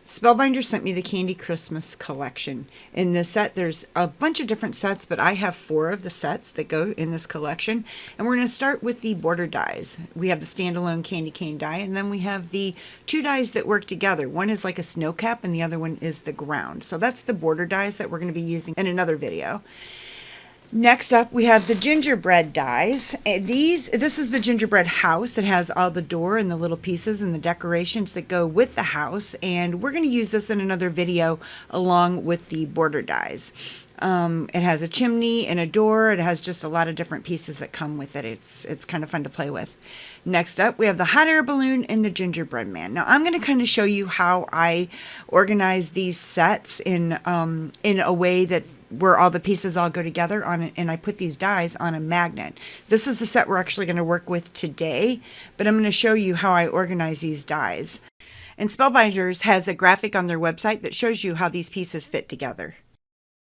Spellbinders sent me the Candy Christmas collection. In this set, there's a bunch of different sets, but I have 4 of the sets that go in this collection. And we're going to start with the border dies. We have the standalone candy cane die, and then we have the 2 dies that work together. One is like a snow cap, and the other one is the ground. So that's the border dies that we're going to be using in another video. Next up, we have the gingerbread dies. This is the gingerbread house. It has all the door and the little pieces and the decorations that go with the house. And we're going to use this in another video along with the border dies. It has a chimney and a door. It has just a lot of different pieces that come with it. It's kind of fun to play with. Next up, we have the hot air balloon and the gingerbread man. Now, I'm going to kind of show you how I organize these sets in a way that where all the pieces all go together on it, and I put these dies on a magnet. This is the set we're actually going to work with today, but I'm going to show you how I organize these dies. And Spellbinders has a graphic on their website that shows you how these pieces fit together.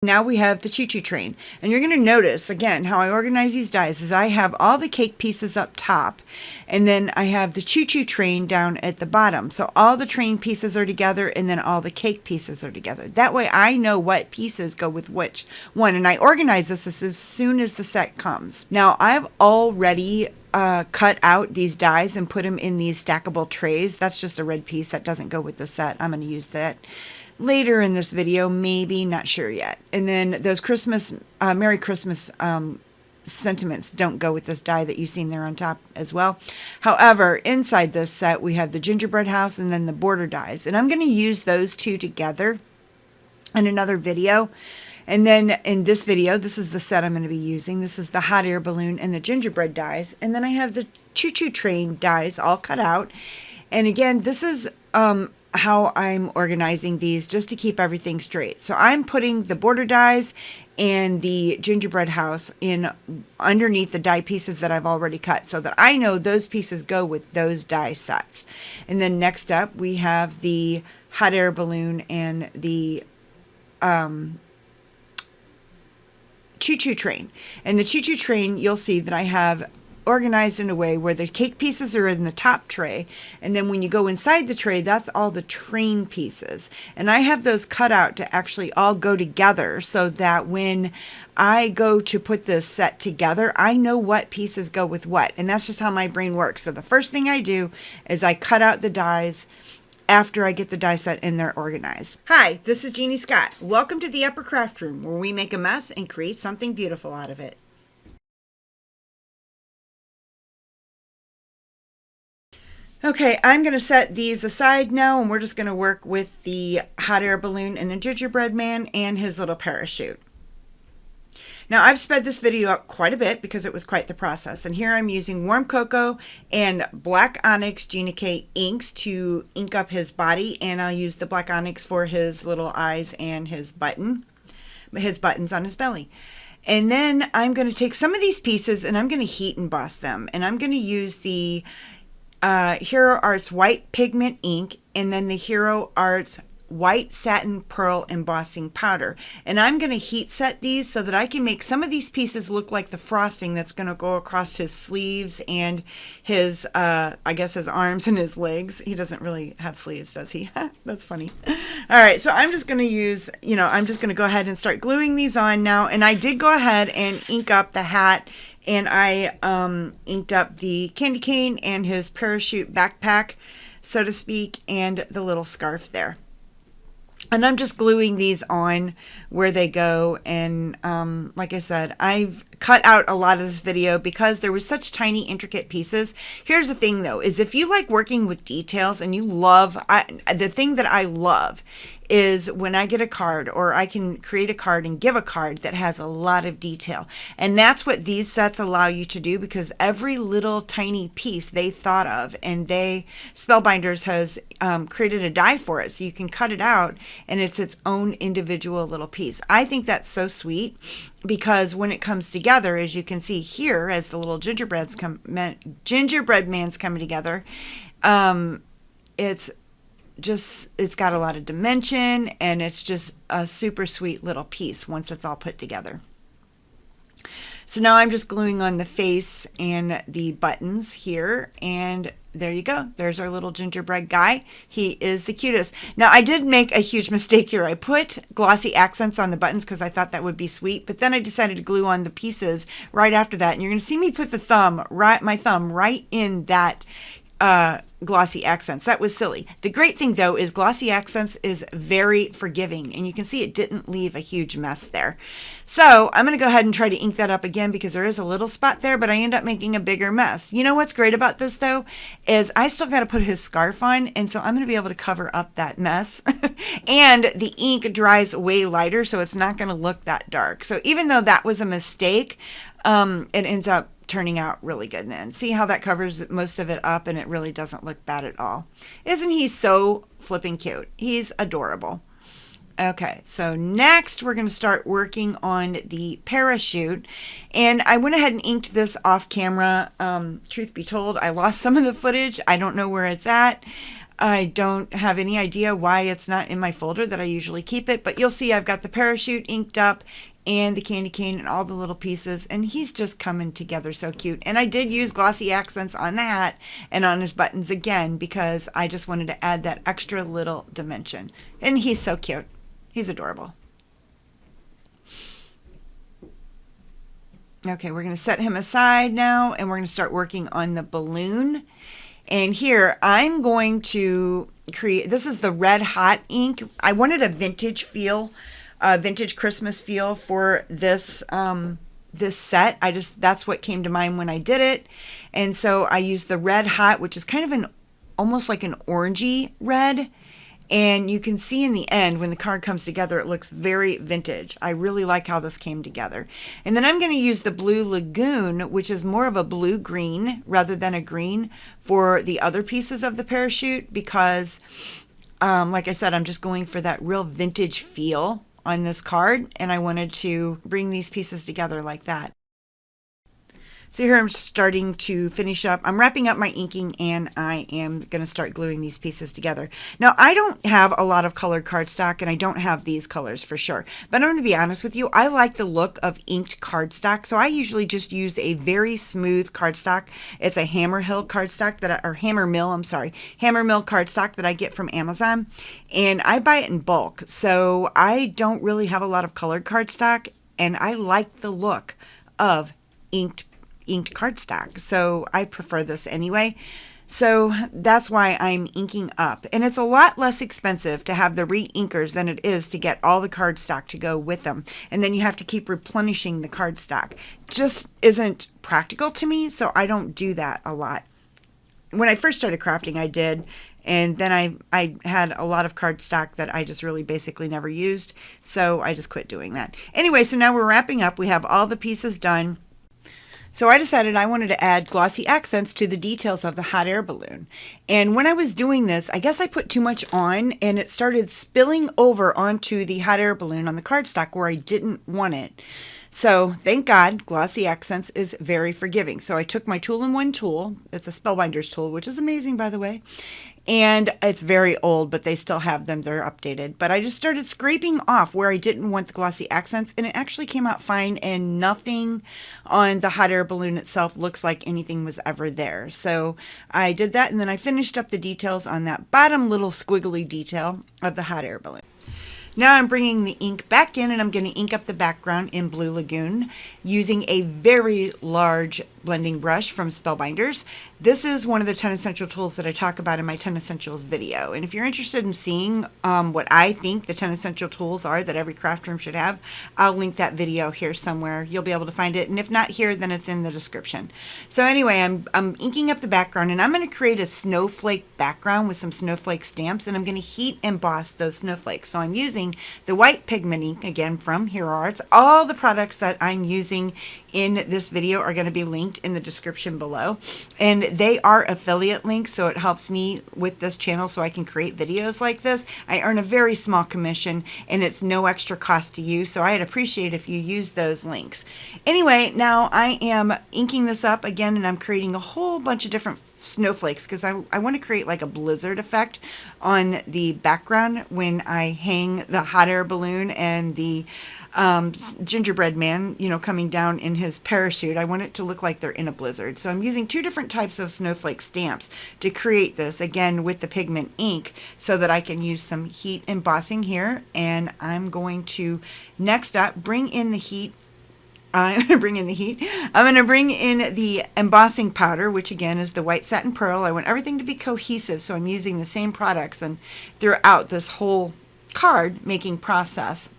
Now we have the choo-choo train, and you're going to notice again how I organize these dies is I have all the cake pieces up top, and then I have the choo-choo train down at the bottom. So all the train pieces are together, and then all the cake pieces are together. That way I know what pieces go with which one, and I organize this as soon as the set comes. Now I've already cut out these dies and put them in these stackable trays. That's just a red piece that doesn't go with the set. I'm going to use that later in this video, maybe, not sure yet. And then those Christmas, Merry Christmas sentiments don't go with this die that you've seen there on top as well. However, inside this set, we have the gingerbread house and then the border dies. And I'm going to use those 2 together in another video. And then in this video, this is the set I'm going to be using. This is the hot air balloon and the gingerbread dies. And then I have the choo-choo train dies all cut out. And again, this is how I'm organizing these just to keep everything straight. So I'm putting the border dies and the gingerbread house in underneath the die pieces that I've already cut so that I know those pieces go with those die sets. And then next up we have the hot air balloon and the choo-choo train. And the choo-choo train, you'll see that I have organized in a way where the cake pieces are in the top tray, and then when you go inside the tray, that's all the train pieces. And I have those cut out to actually all go together so that when I go to put this set together, I know what pieces go with what. And that's just how my brain works. So the first thing I do is I cut out the dies after I get the die set and they're organized. Hi, this is Jeannie Scott. Welcome to the Upper Craft Room, where we make a mess and create something beautiful out of it. Okay, I'm going to set these aside now, and we're just going to work with the hot air balloon and the gingerbread man and his little parachute. Now, I've sped this video up quite a bit because it was quite the process. And here I'm using warm cocoa and black onyx Gina K inks to ink up his body, and I'll use the black onyx for his little eyes and his buttons on his belly. And then I'm going to take some of these pieces and I'm going to heat emboss them. And I'm going to use the Hero Arts white pigment ink and then the Hero Arts white satin pearl embossing powder. And I'm going to heat set these so that I can make some of these pieces look like the frosting that's going to go across his sleeves and his I guess his arms and his legs. He doesn't really have sleeves, does he? That's funny. All right, so I'm just going to use, I'm just going to go ahead and start gluing these on now. And I did go ahead and ink up the hat, and I inked up the candy cane and his parachute backpack, so to speak, and the little scarf there. And I'm just gluing these on where they go. And like I said, I've cut out a lot of this video because there was such tiny, intricate pieces. Here's the thing, though, is if you like working with details and you love, the thing that I love is when I get a card, or I can create a card and give a card that has a lot of detail. And that's what these sets allow you to do, because every little tiny piece they thought of, and Spellbinders has created a die for it, so you can cut it out and it's its own individual little piece. I think that's so sweet, because when it comes together, as you can see here, as the little gingerbread man's coming together, it's got a lot of dimension, and it's just a super sweet little piece once it's all put together. So now I'm just gluing on the face and the buttons here, and there you go. There's our little gingerbread guy. He is the cutest. Now, I did make a huge mistake here. I put glossy accents on the buttons because I thought that would be sweet, but then I decided to glue on the pieces right after that. And you're going to see me put my thumb right in that glossy accents. That was silly. The great thing though is glossy accents is very forgiving, and you can see it didn't leave a huge mess there. So I'm going to go ahead and try to ink that up again because there is a little spot there, but I end up making a bigger mess. You know what's great about this though is I still got to put his scarf on, and so I'm going to be able to cover up that mess and the ink dries way lighter, so it's not going to look that dark. So even though that was a mistake, it ends up turning out really good then. See how that covers most of it up and it really doesn't look bad at all. Isn't he so flipping cute? He's adorable. Okay, so next we're going to start working on the parachute, and I went ahead and inked this off camera. Truth be told, I lost some of the footage. I don't know where it's at. I don't have any idea why it's not in my folder that I usually keep it, but you'll see I've got the parachute inked up and the candy cane and all the little pieces, and he's just coming together so cute. And I did use glossy accents on the hat and on his buttons again because I just wanted to add that extra little dimension. And he's so cute. He's adorable. Okay, we're going to set him aside now, and we're going to start working on the balloon. And here I'm going to create, this is the Red Hot ink. I wanted a vintage feel, vintage Christmas feel for this this set. That's what came to mind when I did it. And so I used the Red Hot, which is kind of an almost like an orangey red. And you can see in the end when the card comes together, it looks very vintage. I really like how this came together. And then I'm going to use the Blue Lagoon, which is more of a blue-green rather than a green for the other pieces of the parachute because, like I said, I'm just going for that real vintage feel on this card, and I wanted to bring these pieces together like that. So here I'm starting to finish up. I'm wrapping up my inking, and I am going to start gluing these pieces together. Now, I don't have a lot of colored cardstock, and I don't have these colors for sure. But I'm going to be honest with you, I like the look of inked cardstock, so I usually just use a very smooth cardstock. It's a Hammer Mill cardstock that I get from Amazon, and I buy it in bulk. So I don't really have a lot of colored cardstock, and I like the look of inked cardstock, so I prefer this anyway. So that's why I'm inking up, and it's a lot less expensive to have the re-inkers than it is to get all the cardstock to go with them, and then you have to keep replenishing the cardstock. Just isn't practical to me, so I don't do that a lot. When I first started crafting, I did, and then I had a lot of cardstock that I just really basically never used, so I just quit doing that. Anyway, so now we're wrapping up. We have all the pieces done. So I decided I wanted to add glossy accents to the details of the hot air balloon. And when I was doing this, I guess I put too much on, and it started spilling over onto the hot air balloon on the cardstock where I didn't want it. So thank God, glossy accents is very forgiving. So I took my tool-in-one tool. It's a Spellbinders tool, which is amazing, by the way. And it's very old, but they still have them. They're updated. But I just started scraping off where I didn't want the glossy accents, and it actually came out fine, and nothing on the hot air balloon itself looks like anything was ever there. So I did that, and then I finished up the details on that bottom little squiggly detail of the hot air balloon. Now I'm bringing the ink back in, and I'm going to ink up the background in Blue Lagoon using a very large blending brush from Spellbinders. This is one of the 10 essential tools that I talk about in my 10 essentials video. And if you're interested in seeing what I think the 10 essential tools are that every craft room should have, I'll link that video here somewhere. You'll be able to find it. And if not here, then it's in the description. So anyway, I'm inking up the background, and I'm going to create a snowflake background with some snowflake stamps, and I'm going to heat emboss those snowflakes. So I'm using the white pigment ink, again, from Hero Arts. All the products that I'm using in this video are going to be linked in the description below, and they are affiliate links, so it helps me with this channel so I can create videos like this. I earn a very small commission, and it's no extra cost to you, so I'd appreciate if you use those links. Anyway, now I am inking this up again, and I'm creating a whole bunch of different snowflakes because I want to create like a blizzard effect on the background when I hang the hot air balloon and the gingerbread man, you know, coming down in his parachute. I want it to look like they're in a blizzard. So I'm using 2 different types of snowflake stamps to create this, again with the pigment ink, so that I can use some heat embossing here. And I'm going to next up bring in the heat. I'm going to bring in the heat. I'm going to bring in the embossing powder, which again is the white satin pearl. I want everything to be cohesive, so I'm using the same products and throughout this whole card making process,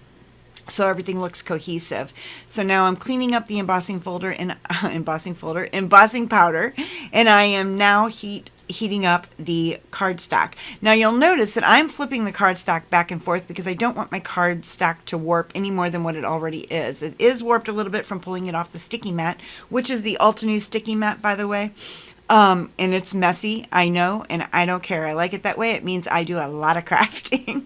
so everything looks cohesive. So now I'm cleaning up the embossing folder and embossing powder, and I am now heating up the cardstock. Now you'll notice that I'm flipping the cardstock back and forth because I don't want my cardstock to warp any more than what it already is. It is warped a little bit from pulling it off the sticky mat, which is the Altenew sticky mat, by the way. And it's messy, I know, and I don't care. I like it that way. It means I do a lot of crafting.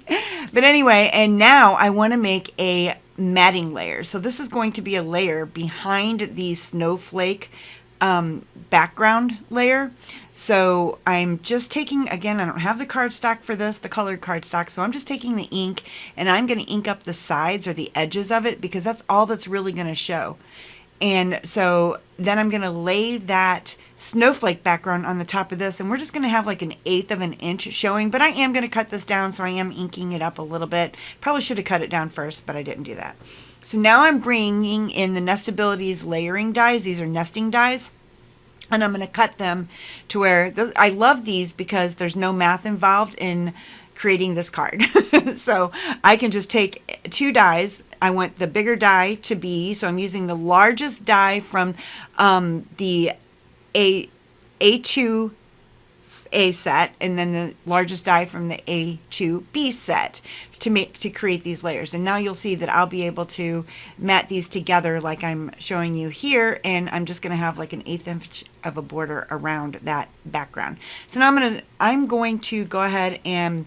But anyway, and now I want to make a matting layer. So this is going to be a layer behind the snowflake background layer. So I'm just taking, again, I don't have the cardstock for this, the colored cardstock, so I'm just taking the ink and I'm going to ink up the sides or the edges of it because that's all that's really going to show. And so then I'm going to lay that snowflake background on the top of this, and we're just going to have like 1/8 of an inch showing, but I am going to cut this down, so I am inking it up a little bit. Probably should have cut it down first, but I didn't do that. So now I'm bringing in the Nestabilities layering dies. These are nesting dies. And I'm going to cut them to where, I love these because there's no math involved in creating this card. So I can just take 2 dies. I want the bigger die to be, so I'm using the largest die from the A2 A set, and then the largest die from the A2 B set to create these layers. And now you'll see that I'll be able to mat these together like I'm showing you here, and I'm just going to have like 1/8 inch of a border around that background. So now I'm going to go ahead and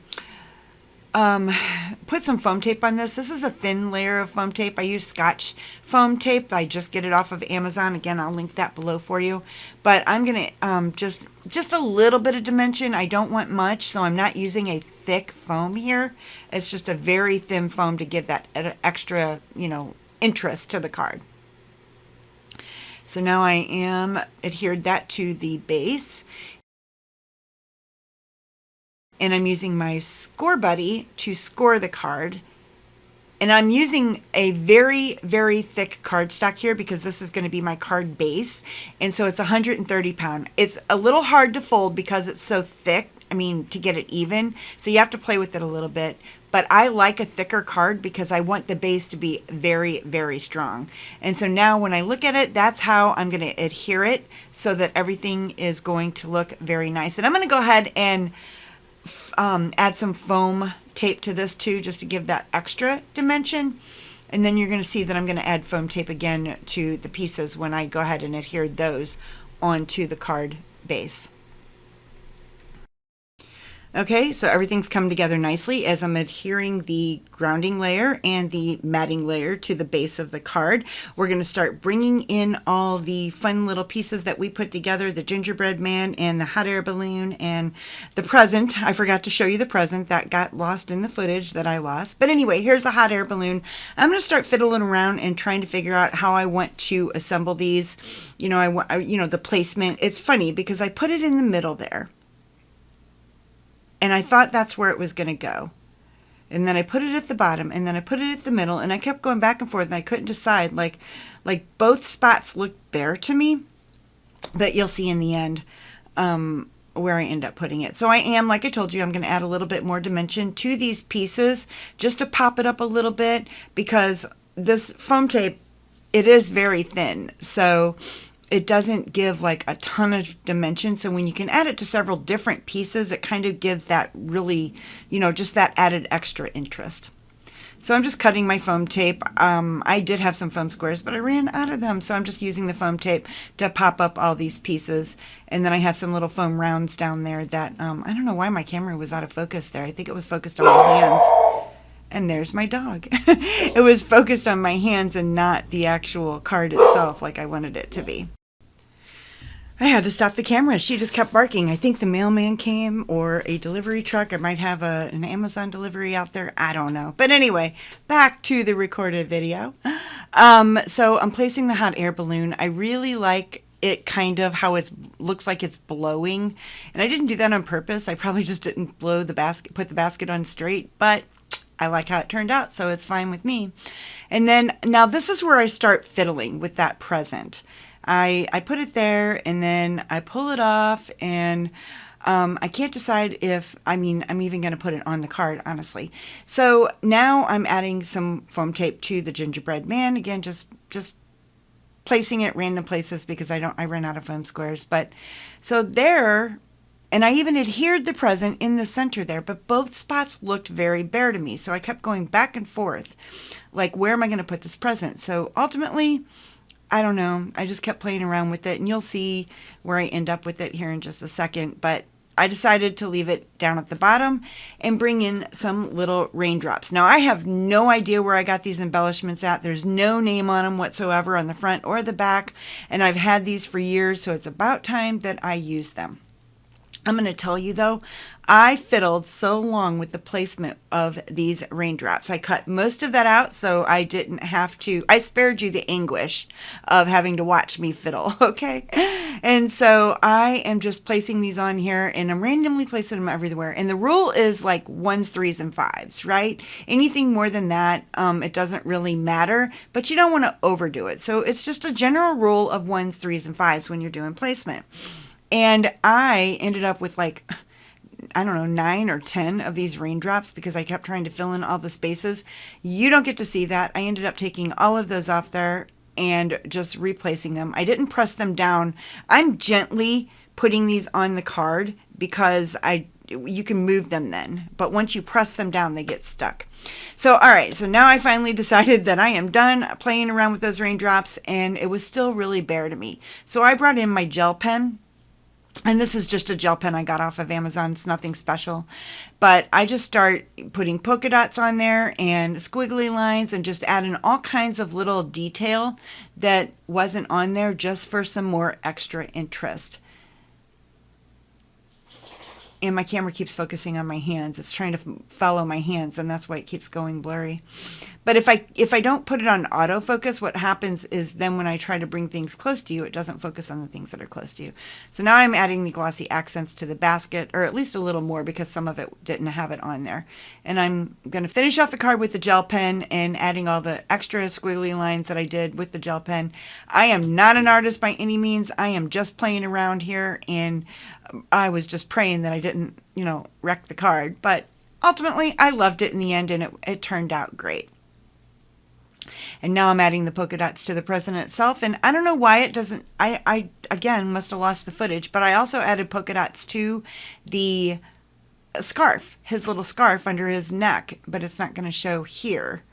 put some foam tape on this. This is a thin layer of foam tape. I use Scotch foam tape. I just get it off of Amazon. Again, I'll link that below for you. But I'm going to just a little bit of dimension. I don't want much, so I'm not using a thick foam here. It's just a very thin foam to give that extra, you know, interest to the card. So now I am adhered that to the base. And I'm using my Score Buddy to score the card. And I'm using a very, very thick cardstock here because this is going to be my card base. And so it's 130 pound. It's a little hard to fold because it's so thick. I mean, to get it even. So you have to play with it a little bit. But I like a thicker card because I want the base to be very, very strong. And so now when I look at it, that's how I'm going to adhere it so that everything is going to look very nice. And I'm going to go ahead and add some foam tape to this too, just to give that extra dimension. And then you're going to see that I'm going to add foam tape again to the pieces when I go ahead and adhere those onto the card base. Okay, so everything's come together nicely as I'm adhering the grounding layer and the matting layer to the base of the card. We're going to start bringing in all the fun little pieces that we put together, the gingerbread man and the hot air balloon and the present. I forgot to show you the present that got lost in the footage that I lost. But anyway, here's the hot air balloon. I'm going to start fiddling around and trying to figure out how I want to assemble these. You know, the placement. It's funny because I put it in the middle there. And I thought that's where it was going to go. And then I put it at the bottom, and then I put it at the middle, and I kept going back and forth, and I couldn't decide. Like both spots looked bare to me, but you'll see in the end where I end up putting it. So I am, like I told you, I'm going to add a little bit more dimension to these pieces just to pop it up a little bit because this foam tape, it is very thin. So it doesn't give like a ton of dimension. So when you can add it to several different pieces, it kind of gives that really, you know, just that added extra interest. So I'm just cutting my foam tape. I did have some foam squares, but I ran out of them. So I'm just using the foam tape to pop up all these pieces. And then I have some little foam rounds down there that, I don't know why my camera was out of focus there. I think it was focused on my hands. And there's my dog. It was focused on my hands and not the actual card itself like I wanted it to be. I had to stop the camera. She just kept barking. I think the mailman came or a delivery truck. I might have an Amazon delivery out there. I don't know. But anyway, back to the recorded video. So I'm placing the hot air balloon. I really like it kind of how it looks like it's blowing. And I didn't do that on purpose. I probably just didn't blow the basket, put the basket on straight, but I like how it turned out, so it's fine with me. And then now this is where I start fiddling with that present. I put it there and then I pull it off, and I can't decide if, I'm even going to put it on the card, honestly. So now I'm adding some foam tape to the Gingerbread Man. Again, just placing it random places because I ran out of foam squares. But so there, and I even adhered the present in the center there, but both spots looked very bare to me. So I kept going back and forth, like, where am I going to put this present? So ultimately, I don't know. I just kept playing around with it, and you'll see where I end up with it here in just a second. But I decided to leave it down at the bottom and bring in some little raindrops. Now, I have no idea where I got these embellishments at. There's no name on them whatsoever on the front or the back, and I've had these for years, so it's about time that I use them. I'm going to tell you, though, I fiddled so long with the placement of these raindrops. I cut most of that out so I didn't have to. I spared you the anguish of having to watch me fiddle, okay? And so I am just placing these on here, and I'm randomly placing them everywhere. And the rule is like 1s, 3s, and 5s, right? Anything more than that, it doesn't really matter, but you don't want to overdo it. So it's just a general rule of 1s, 3s, and 5s when you're doing placement. And I ended up with like, I don't know, 9 or 10 of these raindrops because I kept trying to fill in all the spaces. You don't get to see that. I ended up taking all of those off there and just replacing them. I didn't press them down. I'm gently putting these on the card because you can move them then. But once you press them down, they get stuck. So, all right. So now I finally decided that I am done playing around with those raindrops, and it was still really bare to me. So I brought in my gel pen. And this is just a gel pen I got off of Amazon. It's nothing special. But I just start putting polka dots on there and squiggly lines and just adding all kinds of little detail that wasn't on there just for some more extra interest. And my camera keeps focusing on my hands. It's trying to follow my hands, and that's why it keeps going blurry. But if I don't put it on autofocus, what happens is then when I try to bring things close to you, it doesn't focus on the things that are close to you. So now I'm adding the glossy accents to the basket, or at least a little more because some of it didn't have it on there. And I'm going to finish off the card with the gel pen and adding all the extra squiggly lines that I did with the gel pen. I am not an artist by any means. I am just playing around here, and I was just praying that I didn't, wreck the card. But ultimately, I loved it in the end, and it turned out great. And now I'm adding the polka dots to the present itself. And I don't know why it doesn't, I again, must have lost the footage, but I also added polka dots to the scarf, his little scarf under his neck, but it's not going to show here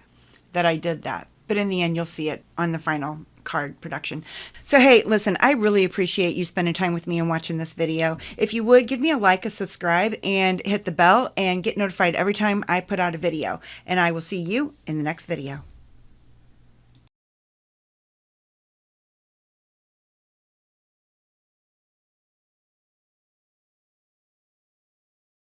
that I did that. But in the end, you'll see it on the final card production. So hey, listen, I really appreciate you spending time with me and watching this video. If you would, give me a like, a subscribe, and hit the bell and get notified every time I put out a video. And I will see you in the next video.